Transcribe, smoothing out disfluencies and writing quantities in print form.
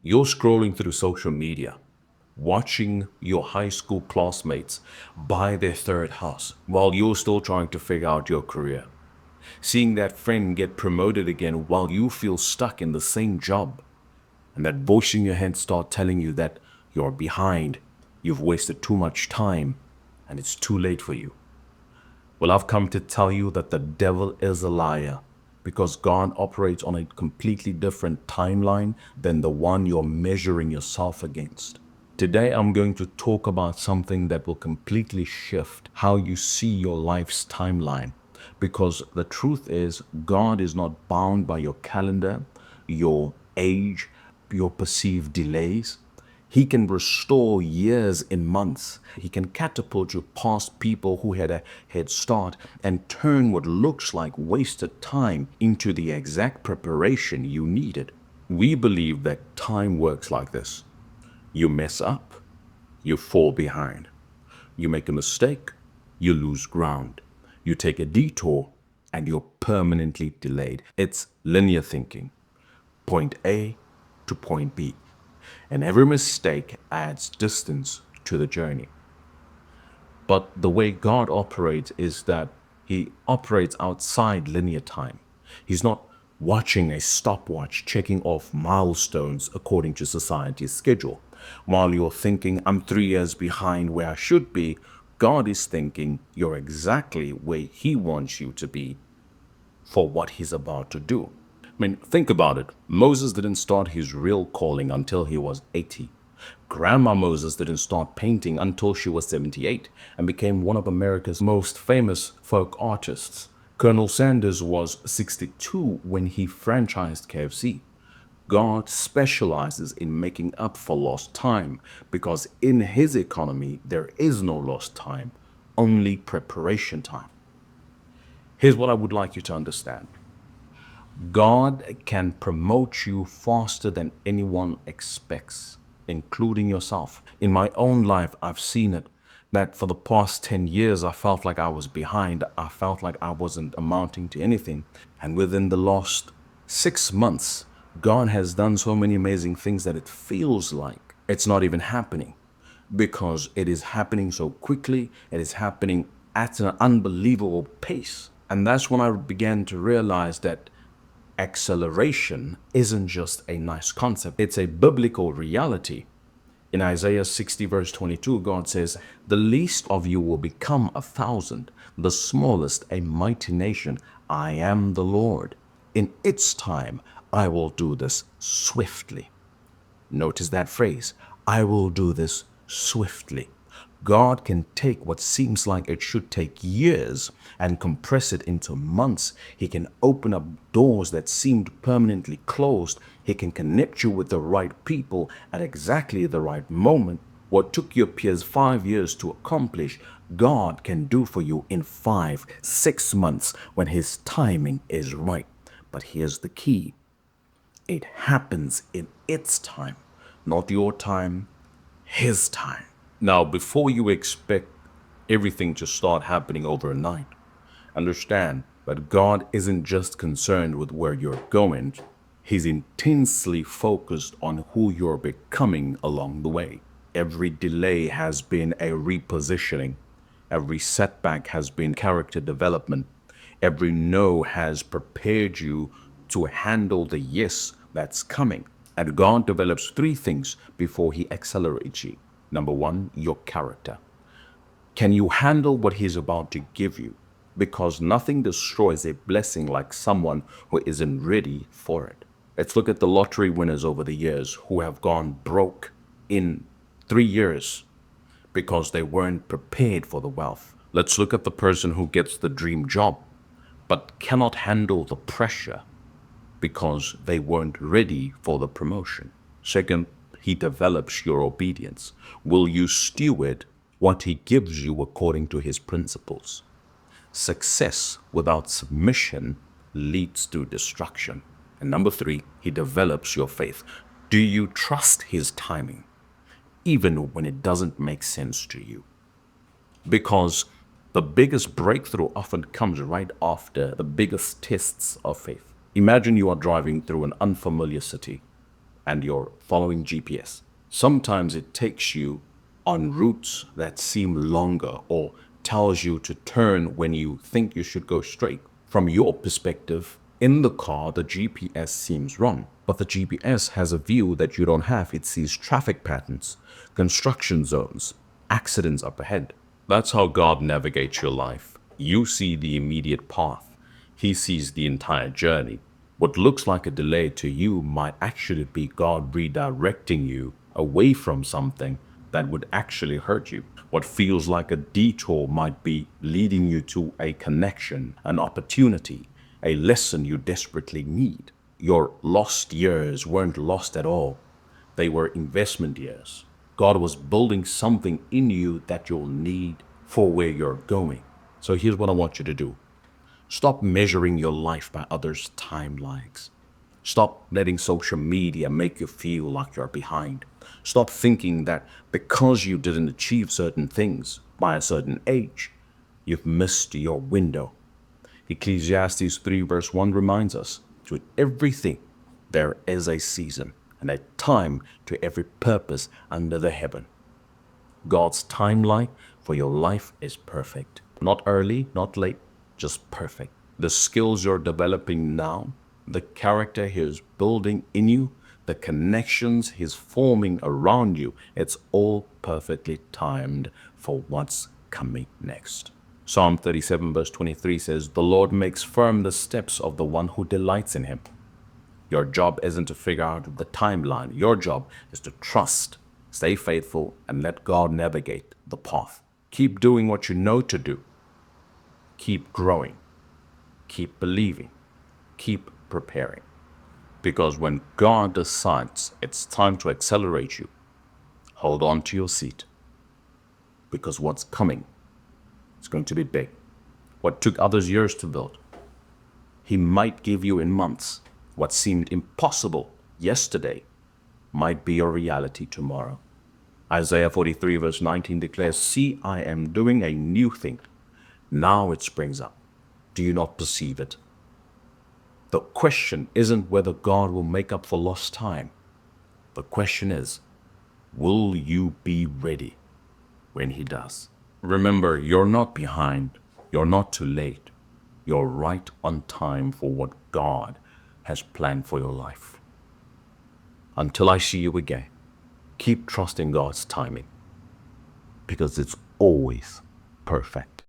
You're scrolling through social media, watching your high school classmates buy their third house while you're still trying to figure out your career. Seeing that friend get promoted again while you feel stuck in the same job. And that voice in your head start telling you that you're behind, you've wasted too much time, and it's too late for you. Well, I've come to tell you that the devil is a liar because God operates on a completely different timeline than the one you're measuring yourself against. Today, I'm going to talk about something that will completely shift how you see your life's timeline. Because the truth is, God is not bound by your calendar, your age, your perceived delays. He can restore years in months. He can catapult you past people who had a head start and turn what looks like wasted time into the exact preparation you needed. We believe that time works like this. You mess up, you fall behind. You make a mistake, you lose ground. You take a detour, and you're permanently delayed. It's linear thinking. Point A to point B. And every mistake adds distance to the journey. But the way God operates is that He operates outside linear time. He's not watching a stopwatch, checking off milestones according to society's schedule. While you're thinking, I'm 3 years behind where I should be, God is thinking you're exactly where He wants you to be for what He's about to do. I mean, think about it. Moses didn't start his real calling until he was 80. Grandma Moses didn't start painting until she was 78 and became one of America's most famous folk artists. Colonel Sanders was 62 when he franchised KFC. God specializes in making up for lost time because in His economy, there is no lost time, only preparation time. Here's what I would like you to understand. God can promote you faster than anyone expects, including yourself. In my own life, I've seen it that for the past 10 years, I felt like I was behind. I felt like I wasn't amounting to anything. And within the last 6 months, God has done so many amazing things that it feels like it's not even happening because it is happening so quickly. It is happening at an unbelievable pace. And that's when I began to realize that acceleration isn't just a nice concept, it's a biblical reality. In Isaiah 60, verse 22, God says, the least of you will become 1,000, the smallest a mighty nation. I am the Lord. In its time, I will do this swiftly. Notice that phrase, I will do this swiftly. God can take what seems like it should take years and compress it into months. He can open up doors that seemed permanently closed. He can connect you with the right people at exactly the right moment. What took your peers 5 years to accomplish, God can do for you in 5, 6 months when His timing is right. But here's the key. It happens in its time, not your time, His time. Now, before you expect everything to start happening overnight, understand that God isn't just concerned with where you're going, He's intensely focused on who you're becoming along the way. Every delay has been a repositioning. Every setback has been character development. Every no has prepared you to handle the yes that's coming. And God develops three things before He accelerates you. Number one, your character. Can you handle what He's about to give you? Because nothing destroys a blessing like someone who isn't ready for it. Let's look at the lottery winners over the years who have gone broke in 3 years because they weren't prepared for the wealth. Let's look at the person who gets the dream job but cannot handle the pressure because they weren't ready for the promotion. Second, He develops your obedience. Will you steward what He gives you according to His principles? Success without submission leads to destruction. And number three, He develops your faith. Do you trust His timing, even when it doesn't make sense to you? Because the biggest breakthrough often comes right after the biggest tests of faith. Imagine you are driving through an unfamiliar city and you're following GPS. Sometimes it takes you on routes that seem longer or tells you to turn when you think you should go straight. From your perspective, in the car, the GPS seems wrong, but the GPS has a view that you don't have. It sees traffic patterns, construction zones, accidents up ahead. That's how God navigates your life. You see the immediate path. He sees the entire journey. What looks like a delay to you might actually be God redirecting you away from something that would actually hurt you. What feels like a detour might be leading you to a connection, an opportunity, a lesson you desperately need. Your lost years weren't lost at all. They were investment years. God was building something in you that you'll need for where you're going. So here's what I want you to do. Stop measuring your life by others' timelines. Stop letting social media make you feel like you're behind. Stop thinking that because you didn't achieve certain things by a certain age, you've missed your window. Ecclesiastes 3 verse 1 reminds us, to everything there is a season and a time to every purpose under the heaven. God's timeline for your life is perfect. Not early, not late, just perfect. The skills you're developing now, the character He is building in you, the connections He's forming around you, it's all perfectly timed for what's coming next. Psalm 37 verse 23 says, "The Lord makes firm the steps of the one who delights in Him." Your job isn't to figure out the timeline. Your job is to trust, stay faithful, and let God navigate the path. Keep doing what you know to do. Keep growing. Keep believing. Keep preparing. Because when God decides it's time to accelerate you, hold on to your seat. Because what's coming is going to be big. What took others years to build, He might give you in months. What seemed impossible yesterday might be your reality tomorrow. Isaiah 43 verse 19 declares, "See, I am doing a new thing. Now it springs up. Do you not perceive it?" The question isn't whether God will make up for lost time. The question is, will you be ready when He does? Remember, you're not behind. You're not too late. You're right on time for what God has planned for your life. Until I see you again, keep trusting God's timing, because it's always perfect.